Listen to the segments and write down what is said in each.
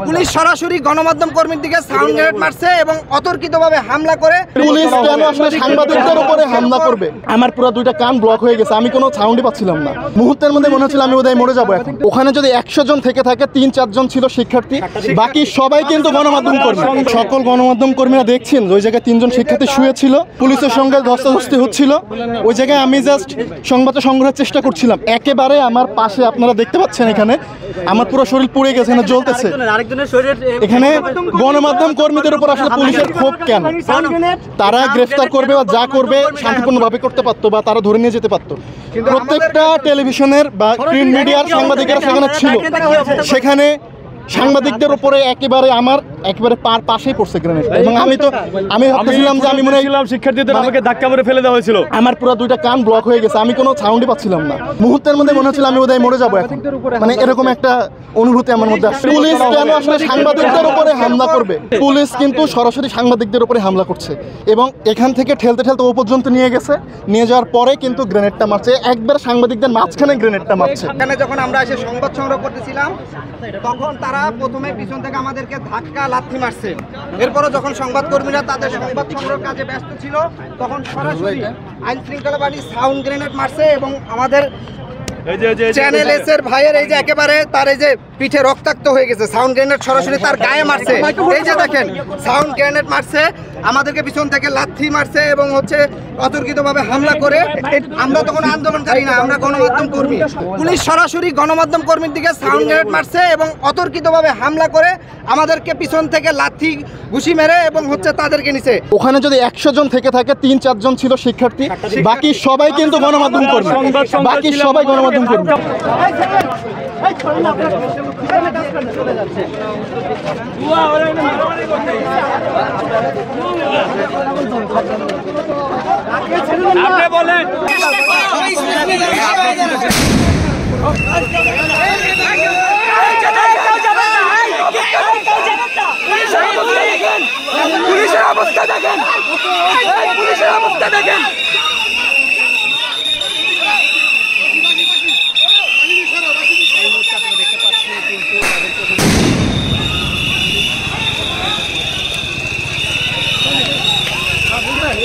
Police সরাসরি গণমাধ্যম কর্মীর দিকে সাউন্ড গ্রেনেড মারছে এবং অতর্কিতভাবে হামলা করে। পুলিশ কেন আসলে সাংবাদিকদের উপরে হামলা করবে? আমার পুরো দুইটা কান ব্লক হয়ে গেছে, আমি কোনো সাউন্ডই পাচ্ছিলাম না। মুহূর্তের মধ্যে মনে হচ্ছিল আমি বোধহয় মরে যাবো এখন। ওখানে যদি 100 জন থেকে থাকে 3-4 জন ছিল শিক্ষার্থী, বাকি সবাই কিন্তু গণমাধ্যম কর্মী। সকল গণমাধ্যম কর্মীরা দেখছেন ওই জায়গায় 3 জন শিক্ষার্থী শুয়েছিল, পুলিশের সঙ্গে ধস্তাধস্তি হচ্ছিল। ওই জায়গায় আমি জাস্ট সংবাদটা সংগ্রহের চেষ্টা করছিলাম। একেবারে আমার পাশে আপনারা দেখতে পাচ্ছেন এখানে আমার পুরো শরীর পুড়ে গেছে, এখানে জ্বলতেছে। এখানে গণমাধ্যম কর্মীদের উপর আসলে পুলিশের ক্ষোভ কেন? তারা গ্রেফতার করবে বা যা করবে শান্তিপূর্ণভাবে করতে পারতো বা তারা ধরে নিয়ে যেতে পারতো। প্রত্যেকটা টেলিভিশনের বা প্রিন্ট মিডিয়ার সাংবাদিকেরা সেখানে ছিল, সেখানে সাংবাদিকদের উপরে একেবারে পাশেই পড়ছে গ্রেনেড। এবং আমি ভাবতেছিলাম যে আমি মনে হয় শিক্ষার্থীদের আমাকে ধাক্কা মেরে ফেলে দেওয়া হয়েছিল। আমার পুরো দুইটা কান ব্লক হয়ে গেছে, আমি কোনো সাউন্ডই পাচ্ছিলাম না। মুহূর্তের মধ্যে মনে হচ্ছিল আমি বোধহয় মরে যাবো এখন, মানে এরকম একটা অনুভূতি আমার মধ্যে আসছে। পুলিশ কেন আসলে সাংবাদিকদের উপরে হামলা করবে? পুলিশ কিন্তু সরাসরি সাংবাদিকদের উপরে হামলা করছে এবং এখান থেকে ঠেলতে ঠেলতে ও পর্যন্ত নিয়ে গেছে। নিয়ে যাওয়ার পরে কিন্তু গ্রেনেডটা মারছে, একবার সাংবাদিকদের মাঝখানে গ্রেনেডটা মারছে। এখানে যখন আমরা এসে সংবাদ সংগ্রহ করতেছিলাম তখন তারা প্রথমে পিছন থেকে আমাদেরকে ধাক্কা লাথি মারছে। এরপরে যখন সংবাদকর্মীরা তাদের সংবাদ সংগ্রহ কাজে ব্যস্ত ছিল তখন সরাসরি আইন শৃঙ্খলা বাহিনী সাউন্ড গ্রেনেড মারছে এবং আমাদের চ্যানেল এস এর ভাইয়ের এই যে একেবারে তার এই যে পিঠে রক্তাক্ত হয়ে গেছে, সাউন্ড গ্রেনেড সরাসরি তার গায়ে মারছে। এই যে দেখেন সাউন্ড গ্রেনেড মারছে, আমাদেরকে পিছন থেকে লাথি মারছে এবং হচ্ছে অতর্কিতভাবে হামলা করে। আমরা তখন আন্দোলনকারী না, আমরা গণমাধ্যম কর্মী। পুলিশ সরাসরি গণমাধ্যম কর্মীর দিকে সাউন্ড গ্রেনেড মারছে এবং অতর্কিতভাবে হামলা করে আমাদেরকে পিছন থেকে লাথি ঘুষি মেরে এবং হচ্ছে তাদেরকে নিচে। ওখানে যদি 100 জন থেকে থাকে 3-4 জন ছিল শিক্ষার্থী, বাকি সবাই কিন্তু গণমাধ্যম কর্মী, বাকি সবাই গণমাধ্যম কর্মী। আপনি বলেন পুলিশের অবস্থা দেখেন, পুলিশের অবস্থা দেখেন।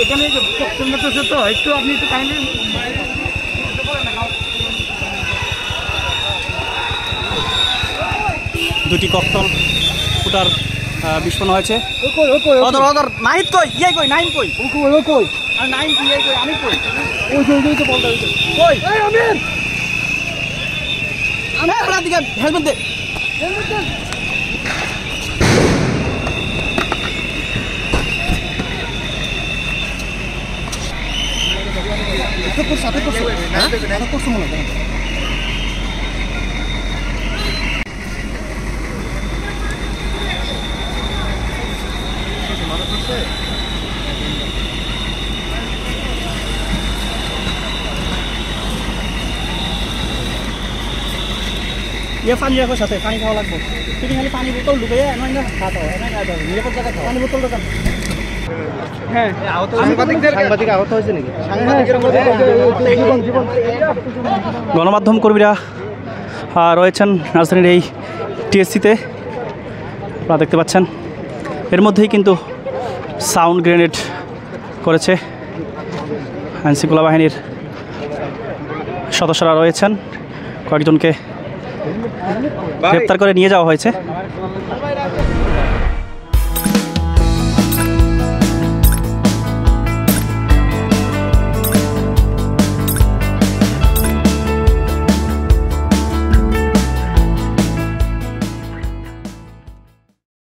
এখানে তো একটু আপনি একটু কাইন্ডলি দুটি ককটেল ফুটার বিস্ফোরণ হয়েছে। নাইট কই ইয়ে কই নাইন কই কই আর নাইন কি ইয়ে কই আমি কই ওই তো বলতে কই এই আমির আমি আপনার দিকে হেলমেট দে সাথে করছো হ্যাঁ করছো মনে হয়। ये पानी रखो साथे पानी खावा लागबो তুমি খালি পানি বোতল ঢুকে এমন না খাওয়া দাও এমন না দাও নিরাপদ জায়গা খাও পানি বোতল দোকান হ্যাঁ আহত সাংবাদিক আহত হয়েছে নাকি গণমাধ্যম কর্মীরা রয়েছেন রাজধানীর এই টিএসসিতে আপনারা দেখতে পাচ্ছেন এর মধ্যেই কিন্তু সাউন্ড গ্রেনেড করেছে আইনশৃঙ্খলা বাহিনীর সদস্যরা রয়েছেন কয়েকজনকে গ্রেপ্তার করে নিয়ে যাওয়া হয়েছে।